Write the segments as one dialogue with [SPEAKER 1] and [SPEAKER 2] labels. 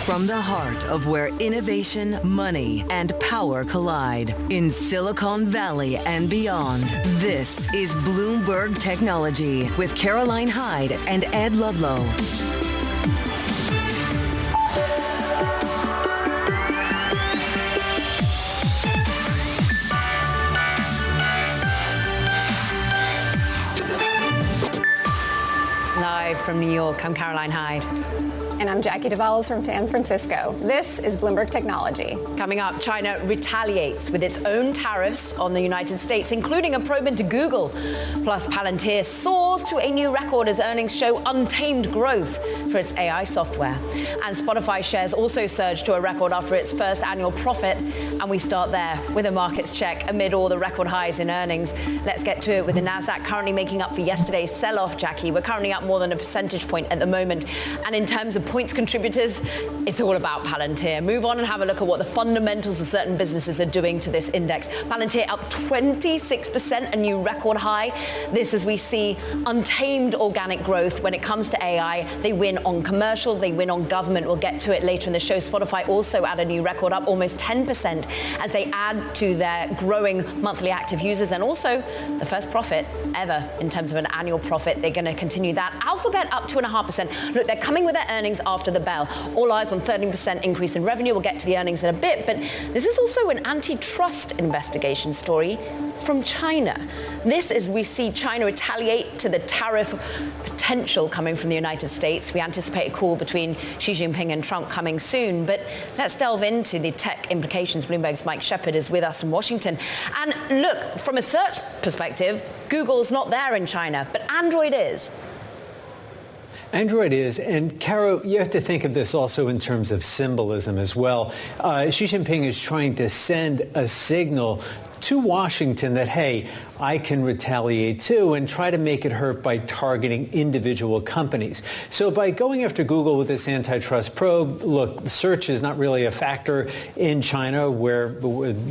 [SPEAKER 1] From the heart of where innovation, money, and power collide in Silicon Valley and beyond, this is Bloomberg Technology with Caroline Hyde and Ed Ludlow.
[SPEAKER 2] Live from New York, I'm Caroline Hyde.
[SPEAKER 3] And I'm Jackie Davalos from San Francisco. This is Bloomberg Technology.
[SPEAKER 2] Coming up, China retaliates with its own tariffs on the United States, including a probe into Google. Plus, Palantir soars to a new record as earnings show untamed growth for its AI software. And Spotify shares also surged to a record after its first annual profit. And we start there with a markets check amid all the record highs in earnings. Let's get to it with the Nasdaq currently making up for yesterday's sell-off, Jackie. We're currently up more than a percentage point at the moment. And in terms of points contributors, it's all about Palantir. Move on and have a look at what the fundamentals of certain businesses are doing to this index. Palantir up 26%, a new record high. This as we see untamed organic growth when it comes to AI. They win on commercial, they win on government. We'll get to it later in the show. Spotify also at a new record, up almost 10% as they add to their growing monthly active users, and also the first profit ever in terms of an annual profit. They're going to continue that. Alphabet up 2.5%. Look, they're coming with their earnings after the bell. All eyes on 13% increase in revenue. We'll get to the earnings in a bit, but this is also an antitrust investigation story from China. This is we see China retaliate to the tariff potential coming from the United States. We anticipate a call between Xi Jinping and Trump coming soon, but let's delve into the tech implications. Bloomberg's Mike Shepard is with us in Washington. And look, from a search perspective, Google's not there in China, but Android is.
[SPEAKER 4] Android is, and Caro, you have to think of this also in terms of symbolism as well. Xi Jinping is trying to send a signal to Washington that, hey, I can retaliate too, and try to make it hurt by targeting individual companies. So by going after Google with this antitrust probe, look, search is not really a factor in China, where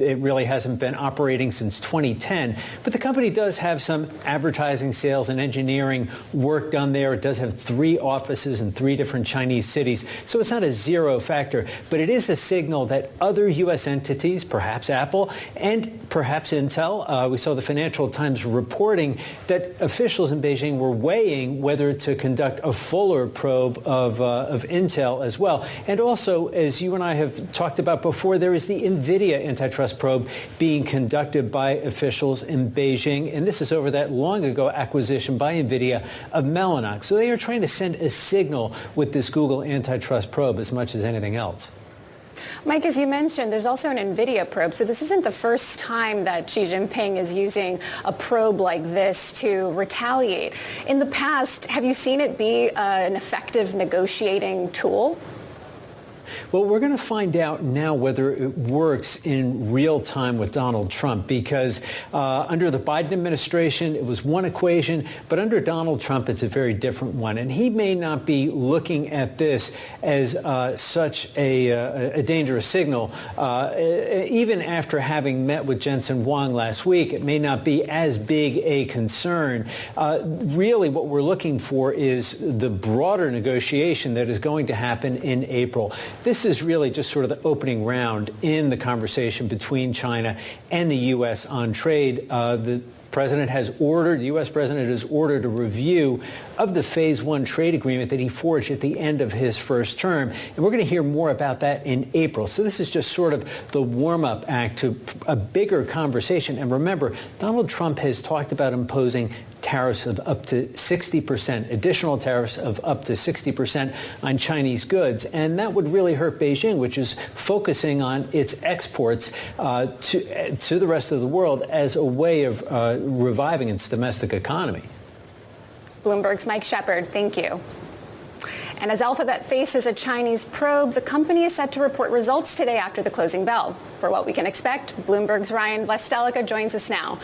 [SPEAKER 4] it really hasn't been operating since 2010. But the company does have some advertising, sales, and engineering work done there. It does have 3 offices in 3 different Chinese cities. So it's not a zero factor, but it is a signal that other U.S. entities, perhaps Apple and perhaps Intel, we saw the Financial Times reporting that officials in Beijing were weighing whether to conduct a fuller probe of Intel as well. And also, as you and I have talked about before, there is the NVIDIA antitrust probe being conducted by officials in Beijing. And this is over that long ago acquisition by NVIDIA of Mellanox. So they are trying to send a signal with this Google antitrust probe as much as anything else.
[SPEAKER 3] Mike, as you mentioned, there's also an NVIDIA probe. So this isn't the first time that Xi Jinping is using a probe like this to retaliate. In the past, have you seen it be an effective negotiating tool?
[SPEAKER 4] Well, we're going to find out now whether it works in real time with Donald Trump, because under the Biden administration, it was one equation, but under Donald Trump, it's a very different one. And he may not be looking at this as such a dangerous signal. Even after having met with Jensen Huang last week, it may not be as big a concern. Really, what we're looking for is the broader negotiation that is going to happen in April. This is really just sort of the opening round in the conversation between China and the U.S. on trade. The U.S. president has ordered a review of the Phase 1 trade agreement that he forged at the end of his first term. And we're going to hear more about that in April. So this is just sort of the warm-up act to a bigger conversation. And remember, Donald Trump has talked about imposing tariffs of up to 60%, additional tariffs of up to 60% on Chinese goods. And that would really hurt Beijing, which is focusing on its exports to the rest of the world as a way of reviving its domestic economy.
[SPEAKER 3] Bloomberg's Mike Shepard, thank you. And as Alphabet faces a Chinese probe, the company is set to report results today after the closing bell. For what we can expect, Bloomberg's Ryan Vestelica joins us now.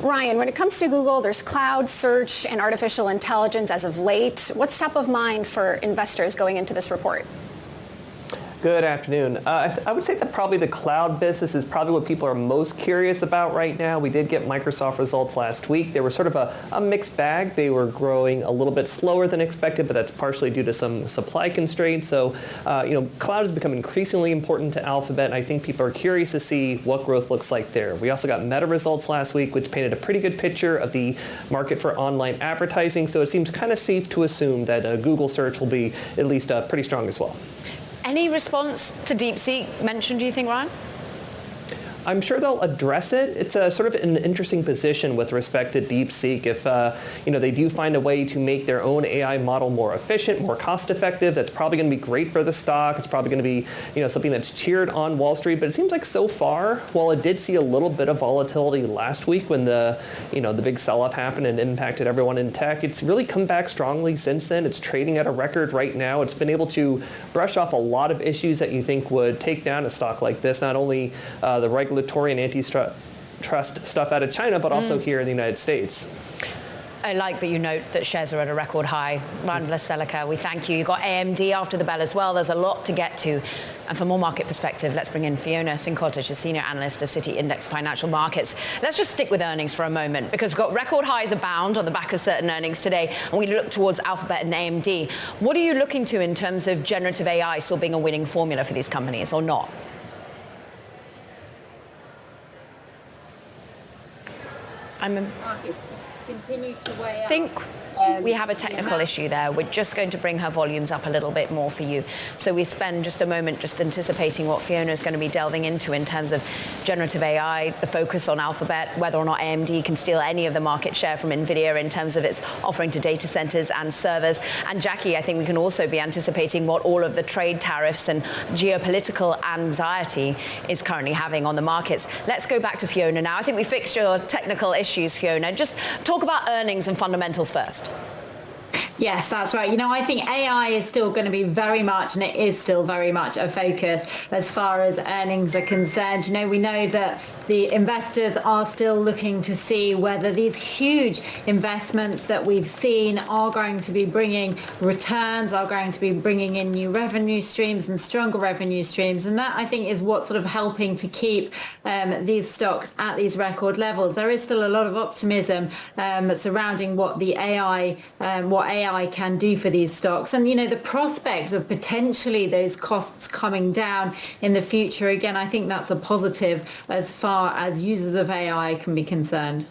[SPEAKER 3] Ryan, when it comes to Google, there's cloud, search, and artificial intelligence as of late. What's top of mind for investors going into this report?
[SPEAKER 5] Good afternoon. I would say that probably the cloud business is probably what people are most curious about right now. We did get Microsoft results last week. They were sort of a mixed bag. They were growing a little bit slower than expected, but that's partially due to some supply constraints. So, cloud has become increasingly important to Alphabet, and I think people are curious to see what growth looks like there. We also got Meta results last week, which painted a pretty good picture of the market for online advertising. So it seems kind of safe to assume that Google search will be at least pretty strong as well.
[SPEAKER 2] Any response to DeepSeek mentioned, do you think, Ryan?
[SPEAKER 5] I'm sure they'll address it. It's a sort of an interesting position with respect to DeepSeek. If they do find a way to make their own AI model more efficient, more cost-effective, that's probably going to be great for the stock. It's probably going to be something that's cheered on Wall Street. But it seems like so far, while it did see a little bit of volatility last week when the big sell-off happened and impacted everyone in tech, it's really come back strongly since then. It's trading at a record right now. It's been able to brush off a lot of issues that you think would take down a stock like this. Not only the regulatory and antitrust stuff out of China, but also here in the United States.
[SPEAKER 2] I like that you note that shares are at a record high. Ryan Blestelica, we thank you. You got AMD after the bell as well. There's a lot to get to. And for more market perspective, let's bring in Fiona Sinkotish, a senior analyst at Citi Index Financial Markets. Let's just stick with earnings for a moment, because we've got record highs abound on the back of certain earnings today, and we look towards Alphabet and AMD. What are you looking to in terms of generative AI still being a winning formula for these companies, or not?
[SPEAKER 6] Continue to weigh
[SPEAKER 2] I think we have a technical issue there. We're just going to bring her volumes up a little bit more for you. So we spend just a moment just anticipating what Fiona is going to be delving into in terms of generative AI, the focus on Alphabet, whether or not AMD can steal any of the market share from NVIDIA in terms of its offering to data centers and servers. And Jackie, I think we can also be anticipating what all of the trade tariffs and geopolitical anxiety is currently having on the markets. Let's go back to Fiona now. I think we fixed your technical issues, Fiona. Just talk about earnings and fundamentals first.
[SPEAKER 6] Yes, that's right. I think AI is still going to be very much, and it is still very much a focus as far as earnings are concerned. We know that the investors are still looking to see whether these huge investments that we've seen are going to be bringing returns, are going to be bringing in new revenue streams and stronger revenue streams. And that, I think, is what's sort of helping to keep these stocks at these record levels. There is still a lot of optimism surrounding what AI can do for these stocks. And, the prospect of potentially those costs coming down in the future, again, I think that's a positive as far as users of AI can be concerned.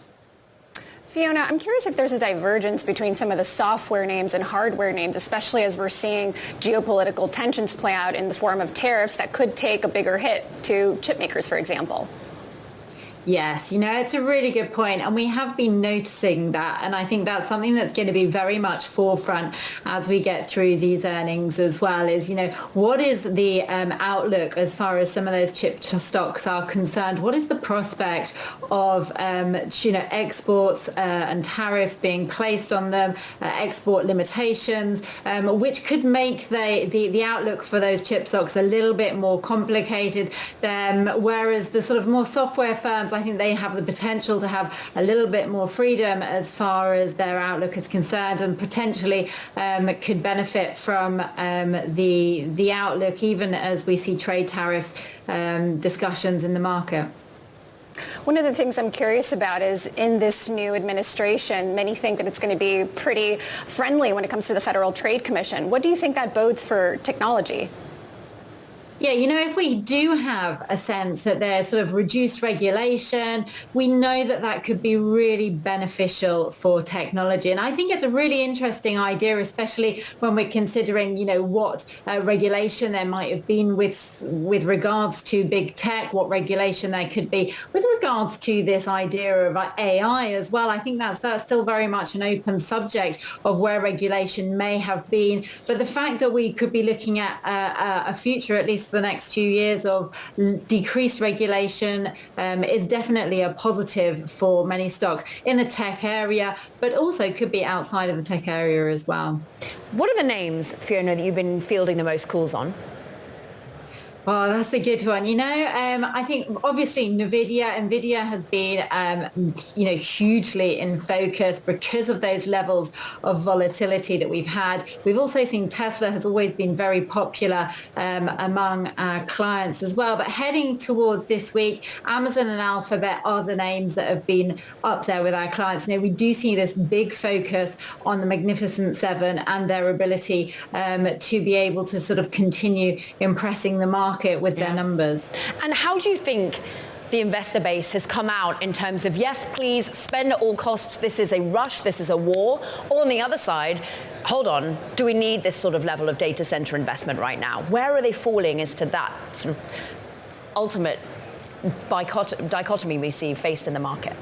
[SPEAKER 3] Fiona, I'm curious if there's a divergence between some of the software names and hardware names, especially as we're seeing geopolitical tensions play out in the form of tariffs that could take a bigger hit to chip makers, for example.
[SPEAKER 6] Yes, it's a really good point, and we have been noticing that, and I think that's something that's going to be very much forefront as we get through these earnings as well, is, what is the outlook as far as some of those chip stocks are concerned? What is the prospect of, exports and tariffs being placed on them, export limitations, which could make the outlook for those chip stocks a little bit more complicated, whereas the sort of more software firms, I think they have the potential to have a little bit more freedom as far as their outlook is concerned, and potentially could benefit from the outlook, even as we see trade tariffs discussions in the market.
[SPEAKER 3] One of the things I'm curious about is in this new administration, many think that it's going to be pretty friendly when it comes to the Federal Trade Commission. What do you think that bodes for technology?
[SPEAKER 6] Yeah, if we do have a sense that there's sort of reduced regulation, we know that that could be really beneficial for technology. And I think it's a really interesting idea, especially when we're considering, what regulation there might have been with regards to big tech, what regulation there could be with regards to this idea of AI as well. I think that's still very much an open subject of where regulation may have been. But the fact that we could be looking at a future, at least for the next few years, of decreased regulation is definitely a positive for many stocks in the tech area, but also could be outside of the tech area as well.
[SPEAKER 2] What are the names, Fiona, that you've been fielding the most calls on?
[SPEAKER 6] Oh, that's a good one. I think obviously NVIDIA has been, hugely in focus because of those levels of volatility that we've had. We've also seen Tesla has always been very popular among our clients as well. But heading towards this week, Amazon and Alphabet are the names that have been up there with our clients. We do see this big focus on the Magnificent Seven and their ability to be able to sort of continue impressing the market with their numbers.
[SPEAKER 2] And how do you think the investor base has come out in terms of, yes, please spend at all costs, this is a rush, this is a war, or on the other side, hold on, do we need this sort of level of data center investment right now? Where are they falling as to that sort of ultimate dichotomy we see faced in the market?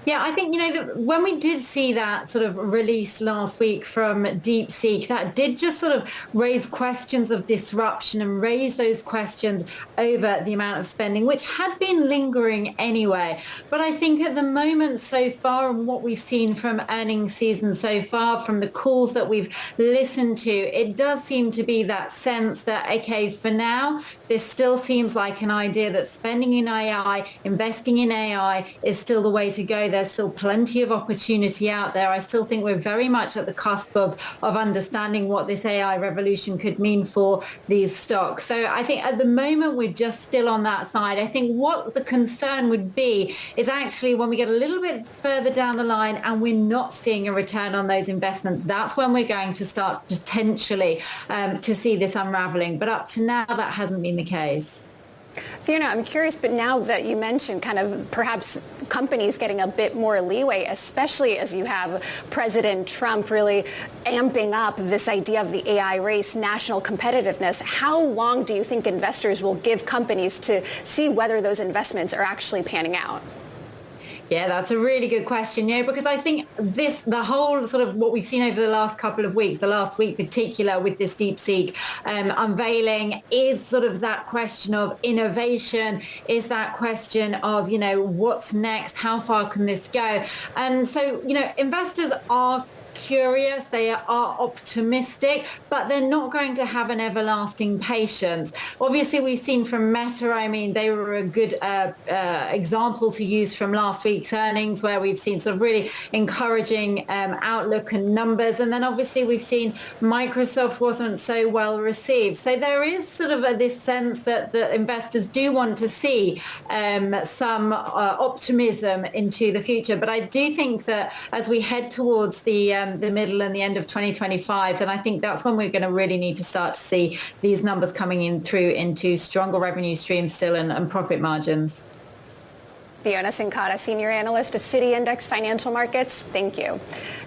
[SPEAKER 6] Yeah, I think, when we did see that sort of release last week from DeepSeek, that did just sort of raise questions of disruption and raise those questions over the amount of spending, which had been lingering anyway. But I think at the moment so far, and what we've seen from earnings season so far, from the calls that we've listened to, it does seem to be that sense that, okay, for now, this still seems like an idea that spending in AI, investing in AI is still the way to go. There's still plenty of opportunity out there. I still think we're very much at the cusp of understanding what this AI revolution could mean for these stocks. So I think at the moment we're just still on that side. I think what the concern would be is actually when we get a little bit further down the line and we're not seeing a return on those investments, that's when we're going to start potentially to see this unraveling. But up to now, that hasn't been the case.
[SPEAKER 3] Fiona, I'm curious, but now that you mentioned kind of perhaps companies getting a bit more leeway, especially as you have President Trump really amping up this idea of the AI race, national competitiveness, how long do you think investors will give companies to see whether those investments are actually panning out?
[SPEAKER 6] Yeah, that's a really good question, because I think the whole sort of what we've seen over the last couple of weeks, the last week particular with this DeepSeek unveiling is sort of that question of innovation, is that question of, what's next, how far can this go? And so, investors are curious, they are optimistic, but they're not going to have an everlasting patience. Obviously, we've seen from Meta, they were a good example to use from last week's earnings, where we've seen some really encouraging outlook and numbers. And then obviously we've seen Microsoft wasn't so well received. So there is sort of this sense that the investors do want to see some optimism into the future. But I do think that as we head towards the middle and the end of 2025, then I think that's when we're going to really need to start to see these numbers coming in through into stronger revenue streams still and profit margins.
[SPEAKER 3] Fiona Sincata, Senior Analyst of Citi Index Financial Markets, thank you.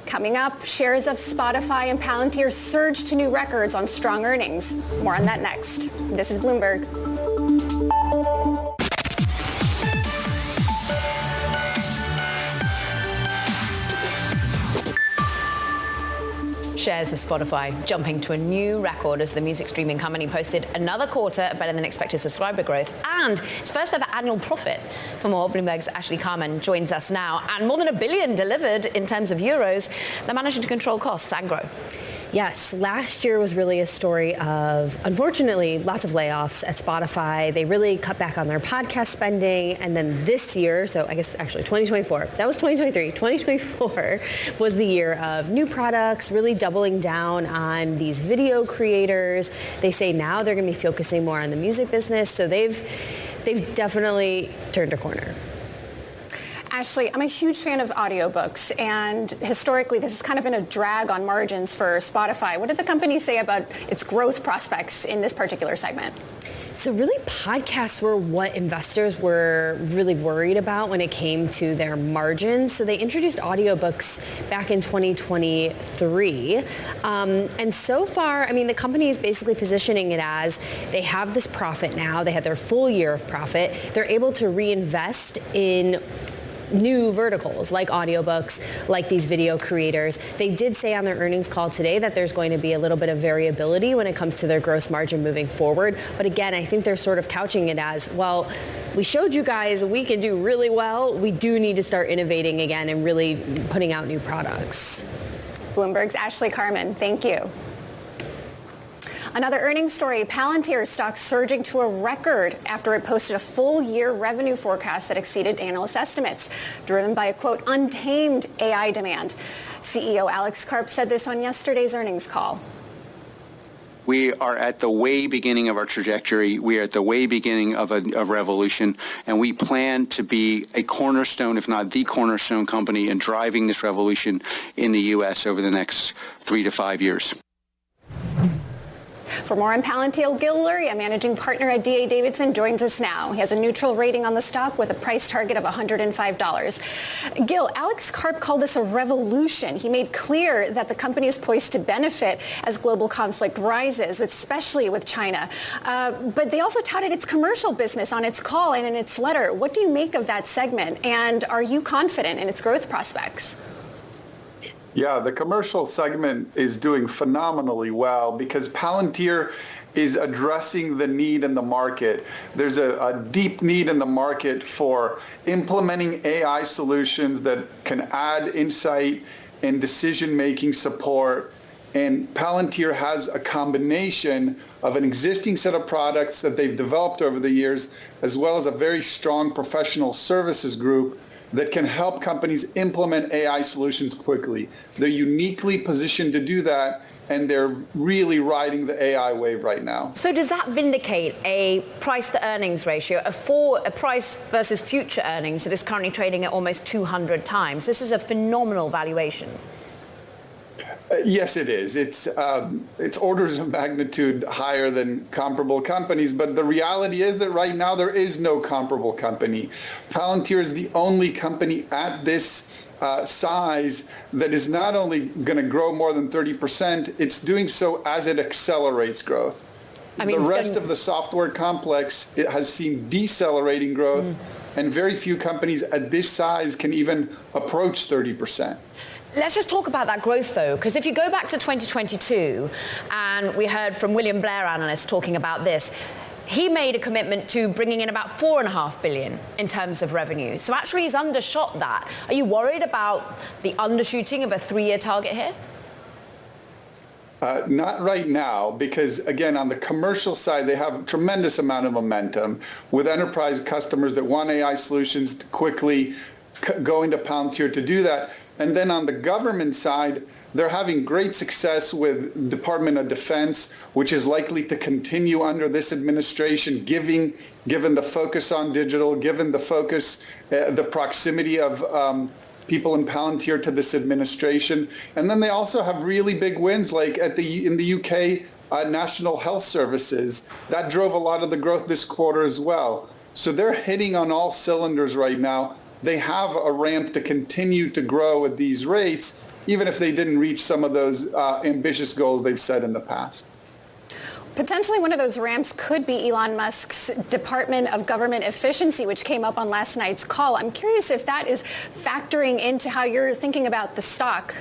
[SPEAKER 3] Coming up, shares of Spotify and Palantir surged to new records on strong earnings. More on that next. This is Bloomberg.
[SPEAKER 2] Shares of Spotify jumping to a new record as the music streaming company posted another quarter better than expected subscriber growth and its first ever annual profit. For more, Bloomberg's Ashley Carman joins us now, and more than $1 billion delivered in terms of euros. They're managing to control costs and grow.
[SPEAKER 7] Yes, last year was really a story of, unfortunately, lots of layoffs at Spotify. They really cut back on their podcast spending. And then this year, so I guess actually 2024, that was 2023. 2024 was the year of new products, really doubling down on these video creators. They say now they're going to be focusing more on the music business. So they've definitely turned a corner.
[SPEAKER 3] Ashley, I'm a huge fan of audiobooks, and historically this has kind of been a drag on margins for Spotify. What did the company say about its growth prospects in this particular segment?
[SPEAKER 7] So really, podcasts were what investors were really worried about when it came to their margins. So they introduced audiobooks back in 2023. And so far, the company is basically positioning it as they have this profit now. They had their full year of profit. They're able to reinvest in new verticals like audiobooks, like these video creators. They did say on their earnings call today that there's going to be a little bit of variability when it comes to their gross margin moving forward. But again, I think they're sort of couching it as, well, we showed you guys we can do really well. We do need to start innovating again and really putting out new products.
[SPEAKER 3] Bloomberg's Ashley Carman, thank you. Another earnings story, Palantir stock surging to a record after it posted a full-year revenue forecast that exceeded analyst estimates, driven by a, quote, untamed AI demand. CEO Alex Karp said this on yesterday's earnings call.
[SPEAKER 8] We are at the way beginning of our trajectory. We are at the way beginning of a revolution, and we plan to be a cornerstone, if not the cornerstone company in driving this revolution in the U.S. over the next 3 to 5 years.
[SPEAKER 3] For more on Palantir, Gil Luria, a managing partner at D.A. Davidson, joins us now. He has a neutral rating on the stock with a price target of $105. Gil, Alex Karp called this a revolution. He made clear that the company is poised to benefit as global conflict rises, especially with China. But they also touted its commercial business on its call and in its letter. What do you make of that segment? And are you confident in its growth prospects?
[SPEAKER 9] Yeah, the commercial segment is doing phenomenally well because Palantir is addressing the need in the market. There's a deep need in the market for implementing AI solutions that can add insight and decision-making support. And Palantir has a combination of an existing set of products that they've developed over the years, as well as a very strong professional services group that can help companies implement AI solutions quickly. They're uniquely positioned to do that, and they're really riding the AI wave right now.
[SPEAKER 2] So does that vindicate a price to earnings ratio, a price versus future earnings that is currently trading at almost 200 times? This is a phenomenal valuation.
[SPEAKER 9] Yes, it is. It's orders of magnitude higher than comparable companies, but the reality is that right now there is no comparable company. Palantir is the only company at this size that is not only going to grow more than 30%, it's doing so as it accelerates growth. The rest of the software complex, it has seen decelerating growth, and very few companies at this size can even approach 30%.
[SPEAKER 2] Let's just talk about that growth, though, because if you go back to 2022, and we heard from William Blair analysts talking about this, he made a commitment to bringing in about $4.5 billion in terms of revenue. So actually he's undershot that. Are you worried about the undershooting of a 3-year target here?
[SPEAKER 9] Not right now, because again, on the commercial side, they have a tremendous amount of momentum with enterprise customers that want AI solutions to quickly go into Palantir to do that. And then on the government side, they're having great success with Department of Defense, which is likely to continue under this administration, given the focus on digital, given the focus, the proximity of people in Palantir to this administration. And then they also have really big wins, like in the UK, National Health Services. That drove a lot of the growth this quarter as well. So they're hitting on all cylinders right now. They have a ramp to continue to grow at these rates, even if they didn't reach some of those ambitious goals they've set in the past.
[SPEAKER 3] Potentially one of those ramps could be Elon Musk's Department of Government Efficiency, which came up on last night's call. I'm curious if that is factoring into how you're thinking about the stock.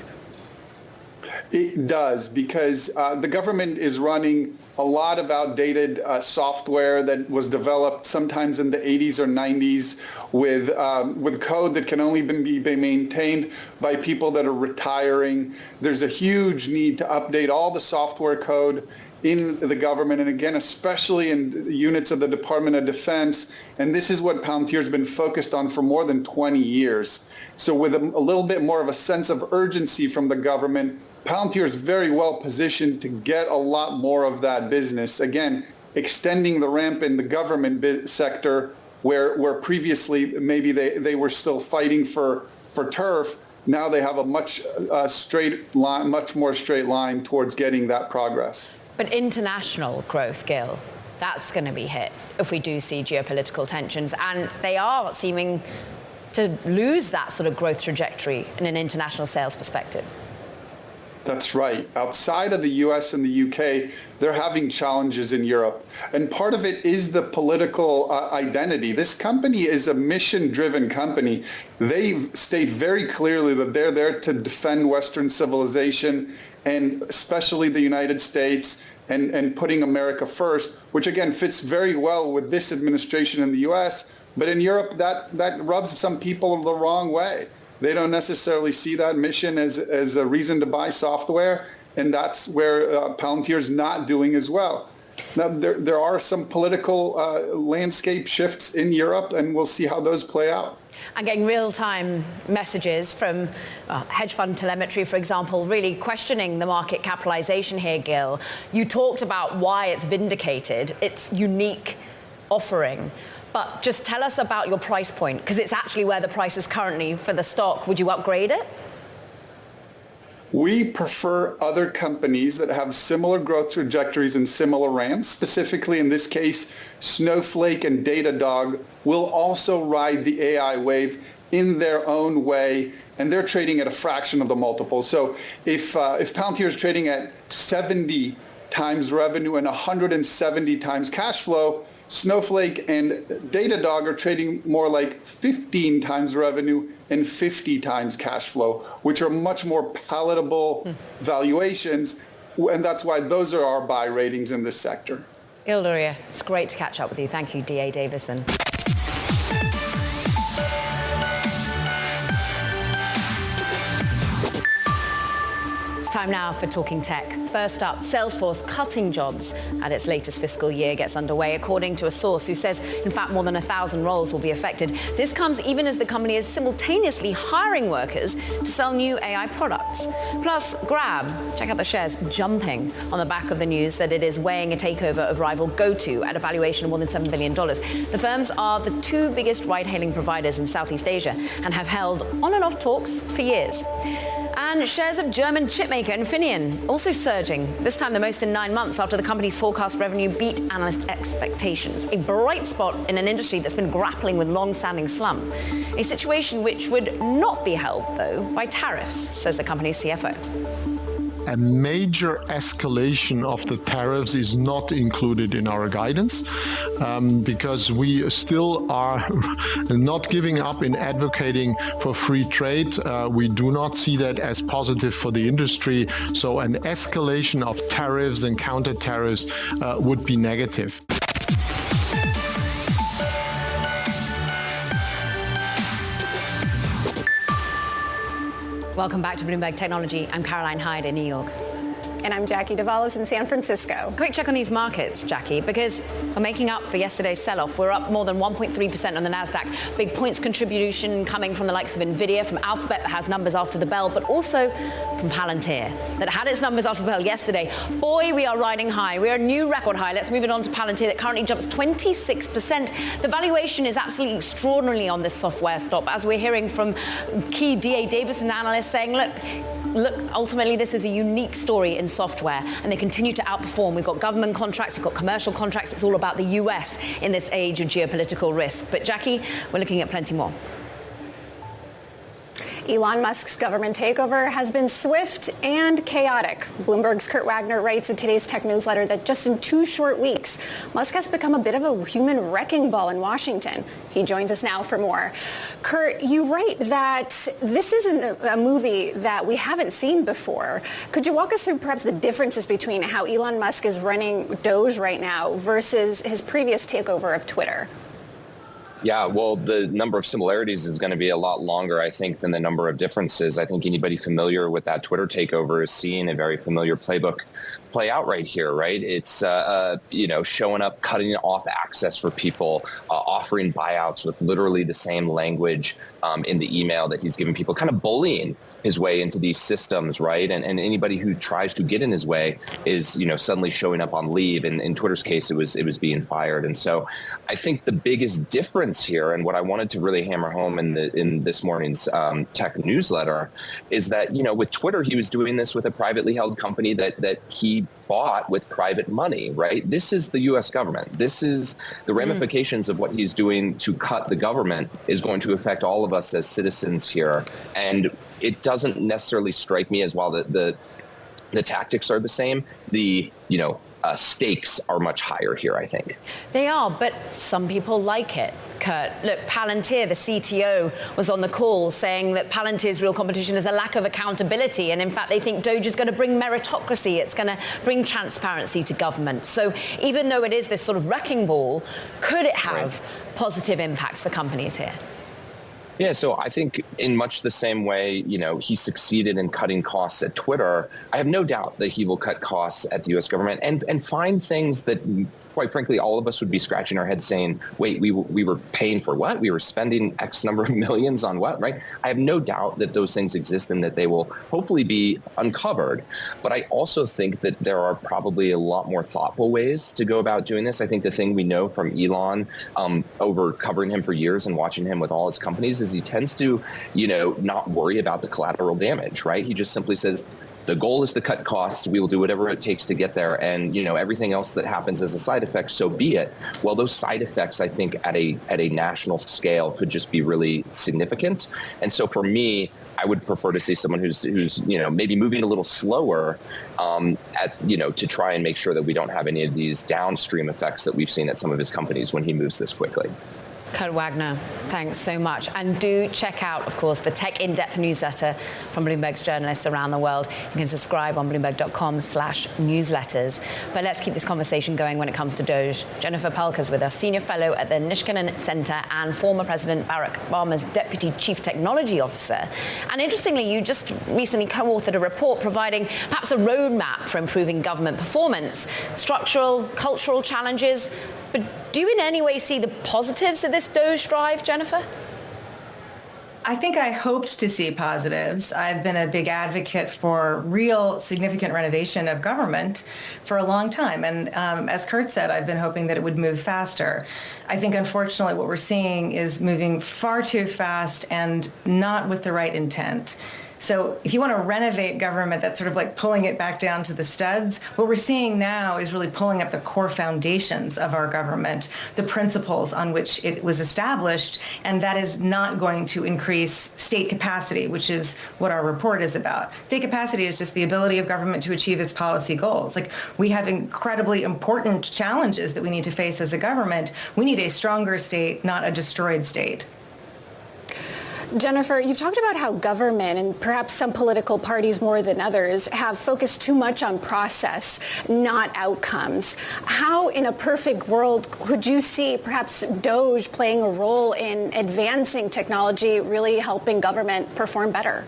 [SPEAKER 9] It does, because the government is running a lot of outdated software that was developed sometimes in the 80s or 90s with code that can only be maintained by people that are retiring. There's a huge need to update all the software code in the government, and again, especially in units of the Department of Defense. And this is what Palantir has been focused on for more than 20 years. So with a little bit more of a sense of urgency from the government, Palantir is very well positioned to get a lot more of that business. Again, extending the ramp in the government sector where previously maybe they were still fighting for turf. Now they have a much more straight line towards getting that progress.
[SPEAKER 2] But international growth, Gil, that's going to be hit if we do see geopolitical tensions. And they are seeming to lose that sort of growth trajectory in an international sales perspective.
[SPEAKER 9] That's right. Outside of the US and the UK, they're having challenges in Europe. And part of it is the political identity. This company is a mission-driven company. They state very clearly that they're there to defend Western civilization, and especially the United States, and putting America first, which again fits very well with this administration in the US. But in Europe, that rubs some people the wrong way. They don't necessarily see that mission as a reason to buy software. And that's where Palantir is not doing as well. Now, there are some political landscape shifts in Europe, and we'll see how those play out.
[SPEAKER 2] And getting real-time messages from hedge fund telemetry, for example, really questioning the market capitalization here, Gil. You talked about why it's vindicated, its unique offering. But just tell us about your price point, because it's actually where the price is currently for the stock. Would you upgrade it?
[SPEAKER 9] We prefer other companies that have similar growth trajectories and similar ramps. Specifically, in this case, Snowflake and Datadog will also ride the AI wave in their own way, and they're trading at a fraction of the multiple. So if Palantir is trading at 70 times revenue and 170 times cash flow, Snowflake and Datadog are trading more like 15 times revenue and 50 times cash flow, which are much more palatable valuations. And that's why those are our buy ratings in this sector.
[SPEAKER 2] Gil Luria, it's great to catch up with you. Thank you, D.A. Davison. Time now for Talking Tech. First up, Salesforce cutting jobs at its latest fiscal year gets underway, according to a source who says, in fact, more than 1,000 roles will be affected. This comes even as the company is simultaneously hiring workers to sell new AI products. Plus, Grab, check out the shares, jumping on the back of the news that it is weighing a takeover of rival GoTo at a valuation of more than $7 billion. The firms are the two biggest ride-hailing providers in Southeast Asia and have held on and off talks for years. And shares of German chipmaker Infineon also surging, this time the most in 9 months after the company's forecast revenue beat analyst expectations. A bright spot in an industry that's been grappling with long-standing slump. A situation which would not be helped, though, by tariffs, says the company's CFO.
[SPEAKER 10] A major escalation of the tariffs is not included in our guidance because we still are not giving up in advocating for free trade. We do not see that as positive for the industry. So an escalation of tariffs and counter tariffs would be negative.
[SPEAKER 2] Welcome back to Bloomberg Technology. I'm Caroline Hyde in New York.
[SPEAKER 3] And I'm Jackie Davalos in San Francisco.
[SPEAKER 2] Quick check on these markets, Jackie, because we're making up for yesterday's sell-off. We're up more than 1.3% on the NASDAQ. Big points contribution coming from the likes of NVIDIA, from Alphabet that has numbers after the bell, but also from Palantir that had its numbers after the bell yesterday. Boy, we are riding high. We're a new record high. Let's move it on to Palantir that currently jumps 26%. The valuation is absolutely extraordinary on this software stock, as we're hearing from key D.A. Davison analysts saying, look, ultimately this is a unique story in software, and they continue to outperform. We've got government contracts, we've got commercial contracts. It's all about the US in this age of geopolitical risk. But Jackie, we're looking at plenty more.
[SPEAKER 3] Elon Musk's government takeover has been swift and chaotic. Bloomberg's Kurt Wagner writes in today's tech newsletter that just in 2 short weeks, Musk has become a bit of a human wrecking ball in Washington. He joins us now for more. Kurt, you write that this isn't a movie that we haven't seen before. Could you walk us through perhaps the differences between how Elon Musk is running DOGE right now versus his previous takeover of Twitter?
[SPEAKER 11] Yeah, well, the number of similarities is going to be a lot longer, I think, than the number of differences. I think anybody familiar with that Twitter takeover is seeing a very familiar playbook play out right here, right? It's, showing up, cutting off access for people, offering buyouts with literally the same language in the email that he's giving people, kind of bullying his way into these systems, right? And anybody who tries to get in his way is, suddenly showing up on leave. And in Twitter's case, it was being fired. And so I think the biggest difference here, and what I wanted to really hammer home in this morning's tech newsletter, is that, with Twitter, he was doing this with a privately held company that he bought with private money, right? This is the U.S. government. This is the ramifications of what he's doing to cut the government is going to affect all of us as citizens here. And it doesn't necessarily strike me as, while the tactics are the same, the, stakes are much higher here, I think.
[SPEAKER 2] They are, but some people like it, Kurt. Look, Palantir, the CTO, was on the call saying that Palantir's real competition is a lack of accountability. And in fact, they think DOGE is going to bring meritocracy. It's going to bring transparency to government. So even though it is this sort of wrecking ball, could it have positive impacts for companies here?
[SPEAKER 11] Yeah, so I think in much the same way, he succeeded in cutting costs at Twitter. I have no doubt that he will cut costs at the U.S. government and find things that, quite frankly, all of us would be scratching our heads saying, wait, we were paying for what? We were spending X number of millions on what, right? I have no doubt that those things exist and that they will hopefully be uncovered. But I also think that there are probably a lot more thoughtful ways to go about doing this. I think the thing we know from Elon over covering him for years and watching him with all his companies is he tends to, not worry about the collateral damage, right? He just simply says, the goal is to cut costs. We will do whatever it takes to get there. And, everything else that happens as a side effect, so be it. Well, those side effects, I think, at a national scale could just be really significant. And so for me, I would prefer to see someone who's maybe moving a little slower to try and make sure that we don't have any of these downstream effects that we've seen at some of his companies when he moves this quickly.
[SPEAKER 2] Kurt Wagner, thanks so much. And do check out, of course, the Tech In-Depth newsletter from Bloomberg's journalists around the world. You can subscribe on bloomberg.com/newsletters. But let's keep this conversation going when it comes to DOGE. Jennifer Pelker's with us, senior fellow at the Niskanen Center and former President Barack Obama's deputy chief technology officer. And interestingly, you just recently co-authored a report providing perhaps a roadmap for improving government performance, structural, cultural challenges. But do you in any way see the positives of this DOGE drive, Jennifer?
[SPEAKER 12] I think I hoped to see positives. I've been a big advocate for real significant renovation of government for a long time. And as Kurt said, I've been hoping that it would move faster. I think, unfortunately, what we're seeing is moving far too fast and not with the right intent. So if you want to renovate government, that's sort of like pulling it back down to the studs. What we're seeing now is really pulling up the core foundations of our government, the principles on which it was established, and that is not going to increase state capacity, which is what our report is about. State capacity is just the ability of government to achieve its policy goals. Like, we have incredibly important challenges that we need to face as a government. We need a stronger state, not a destroyed state.
[SPEAKER 3] Jennifer, you've talked about how government and perhaps some political parties more than others have focused too much on process, not outcomes. How, in a perfect world, could you see perhaps DOGE playing a role in advancing technology, really helping government perform better?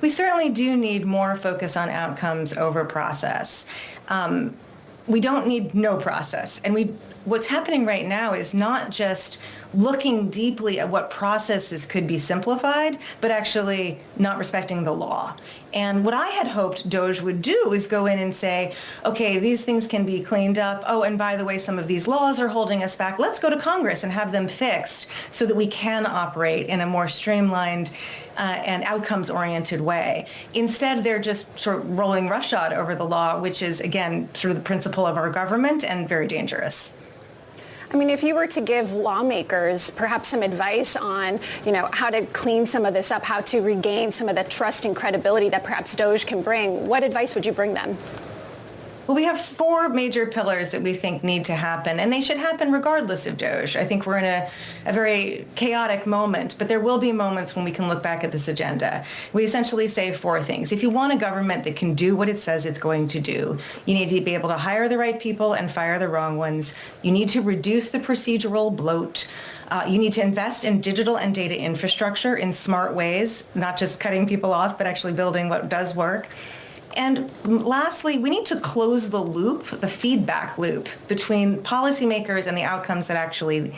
[SPEAKER 12] We certainly do need more focus on outcomes over process. We don't need no process. And what's happening right now is not just looking deeply at what processes could be simplified, but actually not respecting the law. And what I had hoped DOGE would do is go in and say, okay, these things can be cleaned up. Oh, and by the way, some of these laws are holding us back. Let's go to Congress and have them fixed so that we can operate in a more streamlined and outcomes-oriented way. Instead, they're just sort of rolling roughshod over the law, which is, again, sort of the principle of our government and very dangerous.
[SPEAKER 3] I mean, if you were to give lawmakers perhaps some advice on, how to clean some of this up, how to regain some of the trust and credibility that perhaps DOGE can bring, what advice would you bring them?
[SPEAKER 12] Well, we have 4 major pillars that we think need to happen, and they should happen regardless of DOGE. I think we're in a very chaotic moment, but there will be moments when we can look back at this agenda. We essentially say 4 things. If you want a government that can do what it says it's going to do, you need to be able to hire the right people and fire the wrong ones. You need to reduce the procedural bloat. You need to invest in digital and data infrastructure in smart ways, not just cutting people off, but actually building what does work. And lastly, we need to close the loop, the feedback loop between policymakers and the outcomes that actually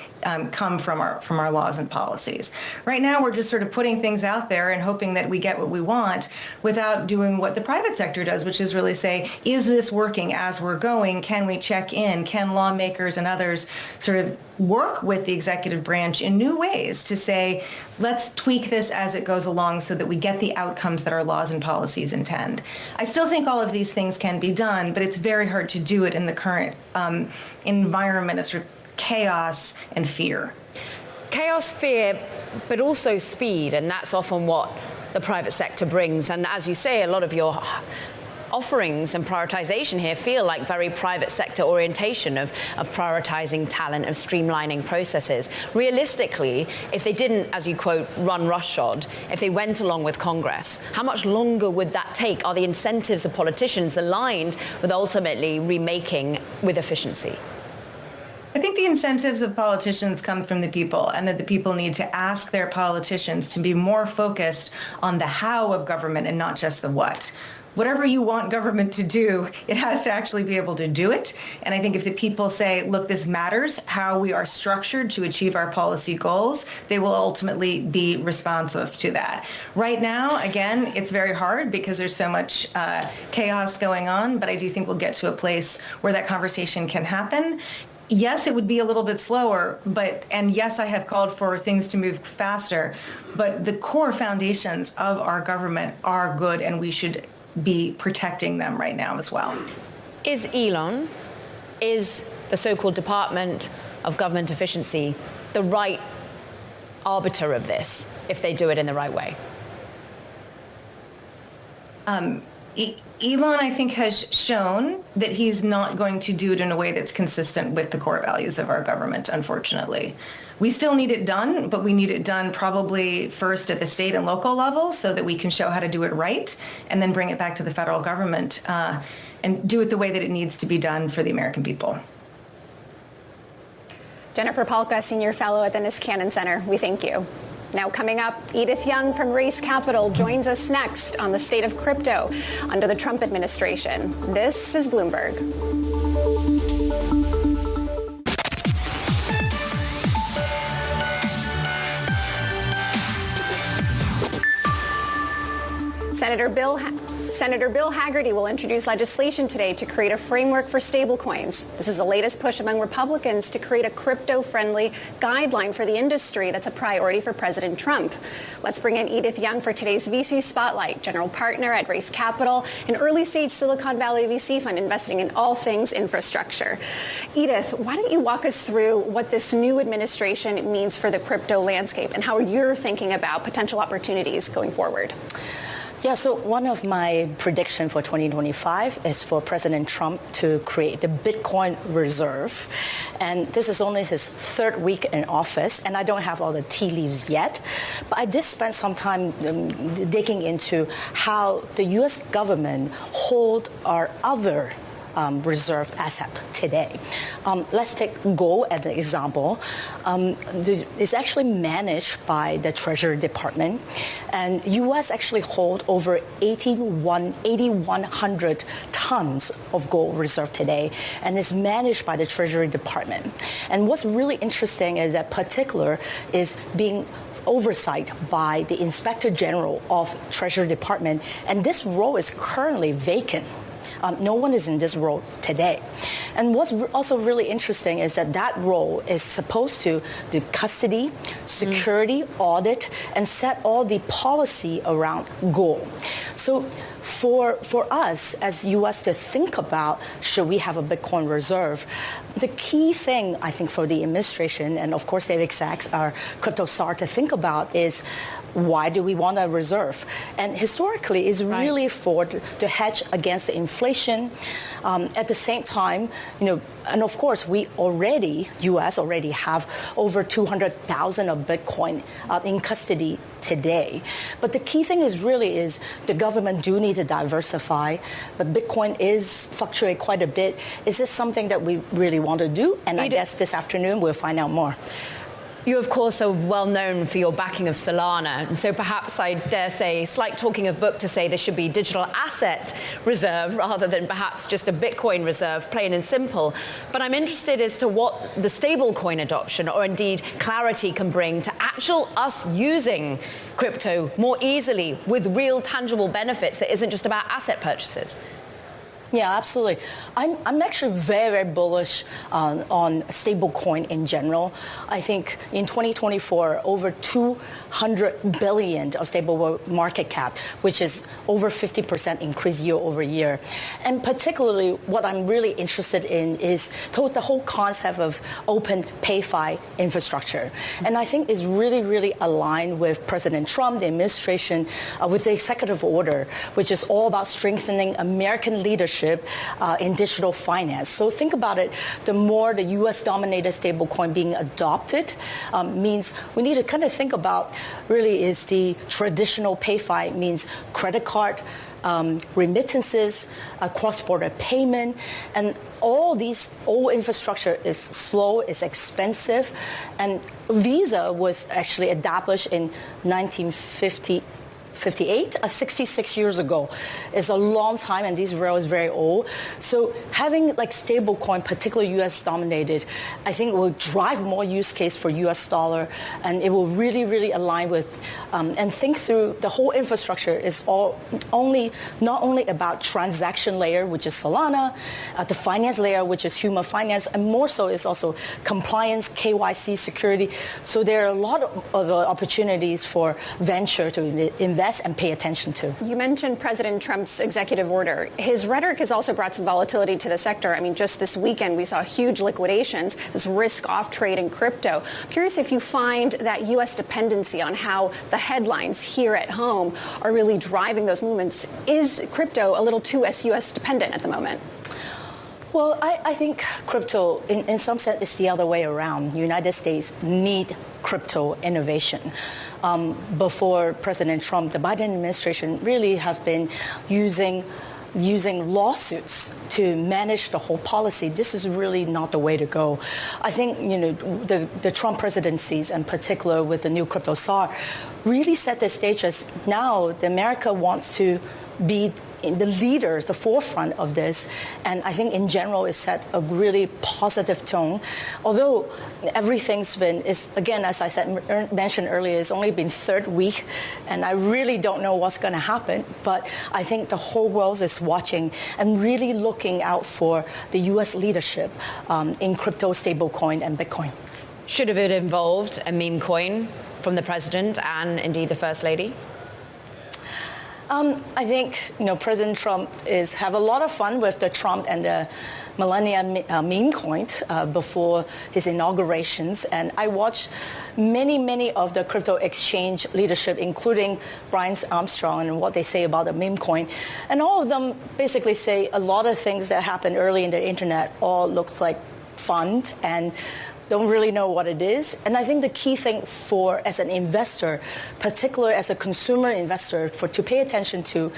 [SPEAKER 12] come from our laws and policies. Right now, we're just sort of putting things out there and hoping that we get what we want without doing what the private sector does, which is really say, is this working as we're going? Can we check in? Can lawmakers and others sort of work with the executive branch in new ways to say, let's tweak this as it goes along so that we get the outcomes that our laws and policies intend. I still think all of these things can be done, but it's very hard to do it in the current environment of sort of chaos and fear.
[SPEAKER 2] Chaos, fear, but also speed, and that's often what the private sector brings. And as you say, a lot of your offerings and prioritization here feel like very private sector orientation of prioritizing talent, of streamlining processes. Realistically, if they didn't, as you quote, run roughshod, if they went along with Congress, how much longer would that take? Are the incentives of politicians aligned with ultimately remaking with efficiency?
[SPEAKER 12] I think the incentives of politicians come from the people, and that the people need to ask their politicians to be more focused on the how of government and not just the what. Whatever you want government to do, it has to actually be able to do it. And I think if the people say, look, this matters, how we are structured to achieve our policy goals, they will ultimately be responsive to that. Right now, again, it's very hard because there's so much chaos going on, but I do think we'll get to a place where that conversation can happen. Yes, it would be a little bit slower, and yes, I have called for things to move faster, but the core foundations of our government are good, and we should be protecting them right now as well.
[SPEAKER 2] Is the so-called Department of Government Efficiency the right arbiter of this if they do it in the right way?
[SPEAKER 12] Elon, I think, has shown that he's not going to do it in a way that's consistent with the core values of our government, unfortunately. We still need it done, but we need it done probably first at the state and local level so that we can show how to do it right, and then bring it back to the federal government and do it the way that it needs to be done for the American people.
[SPEAKER 3] Jennifer Palka, Senior Fellow at the Niskanen Center, we thank you. Now coming up, Edith Young from Race Capital joins us next on the state of crypto under the Trump administration. This is Bloomberg. Senator Bill Hagerty will introduce legislation today to create a framework for stablecoins. This is the latest push among Republicans to create a crypto-friendly guideline for the industry that's a priority for President Trump. Let's bring in Edith Young for today's VC Spotlight, general partner at Race Capital, an early-stage Silicon Valley VC fund investing in all things infrastructure. Edith, why don't you walk us through what this new administration means for the crypto landscape and how you're thinking about potential opportunities going forward?
[SPEAKER 13] Yeah, so one of my predictions for 2025 is for President Trump to create the Bitcoin reserve. And this is only his third week in office, and I don't have all the tea leaves yet. But I did spend some time digging into how the U.S. government hold our other reserved asset today. Let's take gold as an example. It's actually managed by the Treasury Department, and U.S. actually hold over 8,100 tons of gold reserve today, and it's managed by the Treasury Department. And what's really interesting is that particular is being oversight by the Inspector General of Treasury Department, and this role is currently vacant. No one is in this role today. And what's also really interesting is that that role is supposed to do custody, security, audit, and set all the policy around gold. So for us as U.S. to think about, should we have a Bitcoin reserve, the key thing, I think, for the administration, and of course David Sachs, our crypto czar, to think about is, why do we want a reserve? And historically, it's really to hedge against the inflation. At the same time, and of course, U.S. already have over 200,000 of Bitcoin in custody today. But the key thing is the government do need to diversify, but Bitcoin is fluctuate quite a bit. Is this something that we really want to do? And I guess this afternoon we'll find out more.
[SPEAKER 2] You, of course, are well known for your backing of Solana, and so perhaps I dare say, slight talking of book to say there should be digital asset reserve rather than perhaps just a Bitcoin reserve, plain and simple. But I'm interested as to what the stablecoin adoption, or indeed clarity, can bring to actual us using crypto more easily with real tangible benefits that isn't just about asset purchases.
[SPEAKER 13] Yeah, absolutely. I'm actually very, very bullish on stablecoin in general. I think in 2024, over 200 billion of stable market cap, which is over 50% increase year over year. And particularly what I'm really interested in is the whole concept of open PayFi infrastructure. And I think is really, really aligned with President Trump, the administration, with the executive order, which is all about strengthening American leadership in digital finance. So think about it, the more the U.S.-dominated stablecoin being adopted means we need to kind of think about really is the traditional PayFi means credit card, remittances, cross-border payment, and all these old infrastructure is slow, is expensive, and Visa was actually established in 1958, 66 years ago. It's a long time, and these rails very old. So having like stable coin, particularly U.S. dominated, I think will drive more use case for U.S. dollar, and it will really, really align with and think through the whole infrastructure is not only about transaction layer, which is Solana, the finance layer, which is human finance, and more so is also compliance, KYC, security. So there are a lot of opportunities for venture to invest and pay attention to.
[SPEAKER 3] You mentioned President Trump's executive order. His rhetoric has also brought some volatility to the sector. I mean, just this weekend, we saw huge liquidations, this risk-off trade in crypto. I'm curious if you find that U.S. dependency on how the headlines here at home are really driving those movements. Is crypto a little too U.S. dependent at the moment?
[SPEAKER 13] Well, I think crypto, in some sense, is the other way around. The United States need crypto innovation. Before President Trump, the Biden administration really have been using lawsuits to manage the whole policy. This is really not the way to go. I think the Trump presidencies, in particular with the new crypto czar, really set the stage as now America wants to be the leaders, the forefront of this, and I think in general it set a really positive tone. Although everything's been, again, as I mentioned earlier, it's only been third week, and I really don't know what's going to happen. But I think the whole world is watching and really looking out for the U.S. leadership in crypto, stablecoin, and Bitcoin.
[SPEAKER 2] Should have it involved a meme coin from the president and indeed the First Lady?
[SPEAKER 13] I think President Trump have a lot of fun with the Trump and the Melania meme coin before his inaugurations, and I watched many of the crypto exchange leadership, including Brian Armstrong, and what they say about the meme coin, and all of them basically say a lot of things that happened early in the internet all looked like fun and don't really know what it is. And I think the key thing as an investor, particularly as a consumer investor, to pay attention to,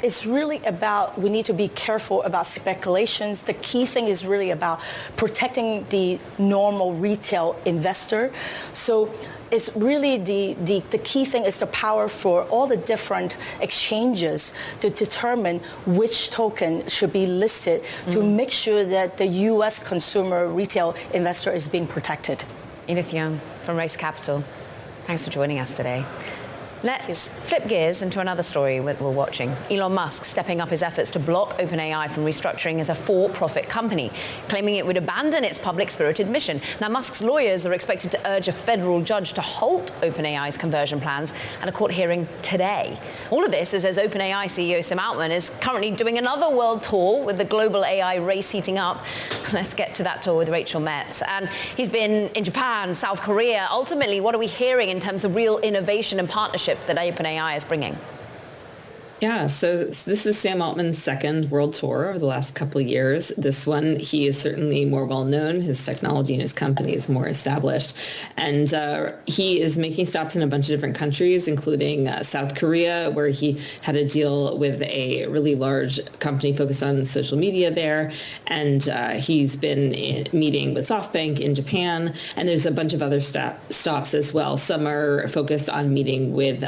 [SPEAKER 13] is really about, we need to be careful about speculations. The key thing is really about protecting the normal retail investor. So it's really the key thing is the power for all the different exchanges to determine which token should be listed to make sure that the U.S. consumer retail investor is being protected.
[SPEAKER 2] Edith Young from Race Capital, thanks for joining us today. Let's flip gears into another story we're watching. Elon Musk stepping up his efforts to block OpenAI from restructuring as a for-profit company, claiming it would abandon its public-spirited mission. Now, Musk's lawyers are expected to urge a federal judge to halt OpenAI's conversion plans at a court hearing today. All of this is as OpenAI CEO Sam Altman is currently doing another world tour with the global AI race heating up. Let's get to that tour with Rachel Metz. And he's been in Japan, South Korea. Ultimately, what are we hearing in terms of real innovation and partnership that OpenAI is bringing?
[SPEAKER 14] Yeah, so this is Sam Altman's second world tour over the last couple of years. This one, he is certainly more well-known. His technology and his company is more established. And he is making stops in a bunch of different countries, including South Korea, where he had a deal with a really large company focused on social media there. And he's been meeting with SoftBank in Japan. And there's a bunch of other stops as well. Some are focused on meeting with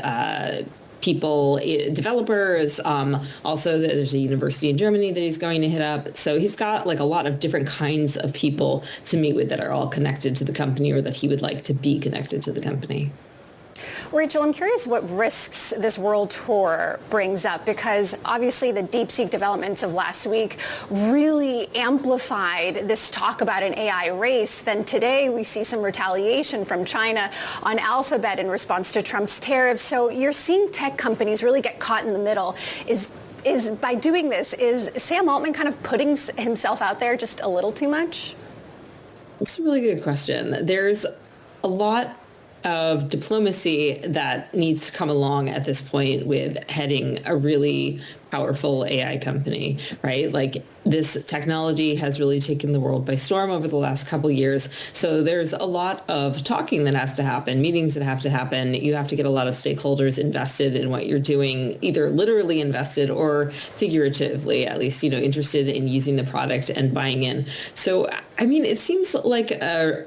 [SPEAKER 14] people, developers. Also, there's a university in Germany that he's going to hit up. So he's got like a lot of different kinds of people to meet with that are all connected to the company, or that he would like to be connected to the company.
[SPEAKER 3] Rachel, I'm curious what risks this world tour brings up, because obviously the DeepSeek developments of last week really amplified this talk about an AI race. Then today we see some retaliation from China on Alphabet in response to Trump's tariffs. So you're seeing tech companies really get caught in the middle. Is by doing this, is Sam Altman kind of putting himself out there just a little too much?
[SPEAKER 14] That's a really good question. There's a lot of diplomacy that needs to come along at this point with heading a really powerful AI company, right? Like This technology has really taken the world by storm over the last couple of years. So there's a lot of talking that has to happen, meetings that have to happen. You have to get a lot of stakeholders invested in what you're doing, either literally invested or figuratively, at least, interested in using the product and buying in. So, I mean, it seems like a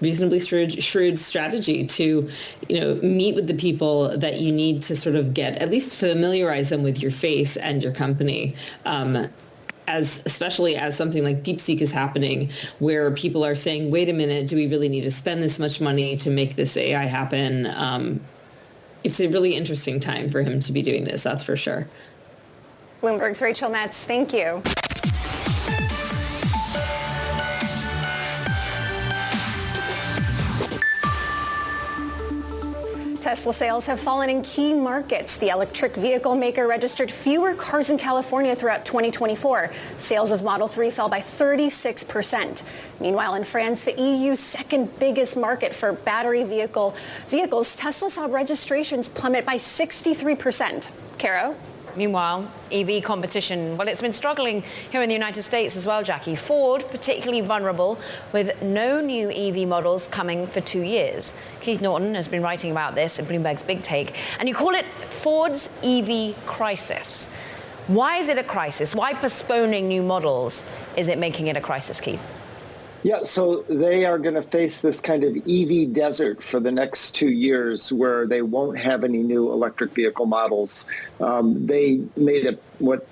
[SPEAKER 14] reasonably shrewd strategy to, meet with the people that you need to sort of at least familiarize them with your face and your company. Especially as something like DeepSeek is happening, where people are saying, wait a minute, do we really need to spend this much money to make this AI happen? It's a really interesting time for him to be doing this, that's for sure.
[SPEAKER 3] Bloomberg's Rachel Metz, thank you. Tesla sales have fallen in key markets. The electric vehicle maker registered fewer cars in California throughout 2024. Sales of Model 3 fell by 36%. Meanwhile, in France, the EU's second biggest market for battery vehicles, Tesla saw registrations plummet by 63%. Caro?
[SPEAKER 2] Meanwhile, EV competition, well, it's been struggling here in the United States as well, Jackie. Ford, particularly vulnerable, with no new EV models coming for 2 years. Keith Norton has been writing about this in Bloomberg's Big Take, and you call it Ford's EV crisis. Why is it a crisis? Why postponing new models is it making it a crisis, Keith?
[SPEAKER 15] Yeah, so they are going to face this kind of EV desert for the next 2 years where they won't have any new electric vehicle models. They made what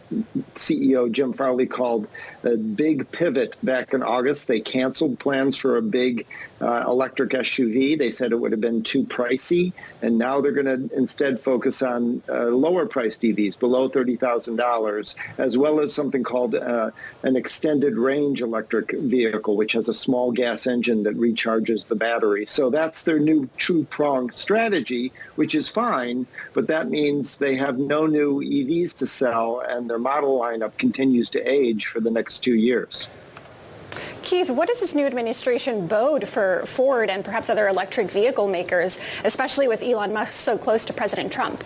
[SPEAKER 15] CEO Jim Farley called a big pivot back in August. They canceled plans for a big electric SUV. They said it would have been too pricey, and now they're going to instead focus on lower-priced EVs, below $30,000, as well as something called an extended range electric vehicle, which has a small gas engine that recharges the battery. So that's their new two-pronged strategy, which is fine, but that means they have no new EVs to sell, and their model lineup continues to age for the next 2 years.
[SPEAKER 3] Keith, what does this new administration bode for Ford and perhaps other electric vehicle makers, especially with Elon Musk so close to President Trump?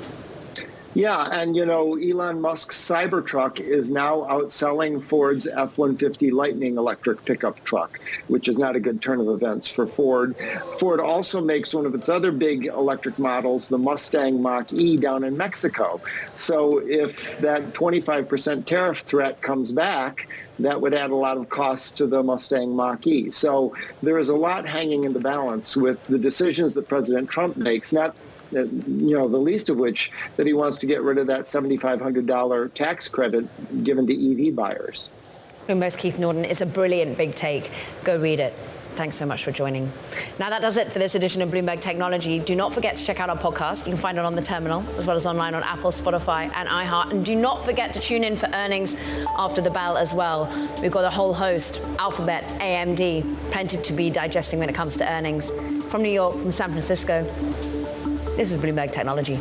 [SPEAKER 15] Yeah, and Elon Musk's Cybertruck is now outselling Ford's F-150 Lightning electric pickup truck, which is not a good turn of events for Ford. Ford also makes one of its other big electric models, the Mustang Mach-E, down in Mexico. So if that 25% tariff threat comes back, that would add a lot of costs to the Mustang Mach-E. So there is a lot hanging in the balance with the decisions that President Trump makes, not the least of which that he wants to get rid of that $7,500 tax credit given to EV buyers.
[SPEAKER 2] Bloomberg's Keith Norton. It's a brilliant Big Take. Go read it. Thanks so much for joining. Now that does it for this edition of Bloomberg Technology. Do not forget to check out our podcast. You can find it on the terminal as well as online on Apple, Spotify and iHeart. And do not forget to tune in for earnings after the bell as well. We've got a whole host, Alphabet, AMD, plenty to be digesting when it comes to earnings. From New York, from San Francisco, this is Bloomberg Technology.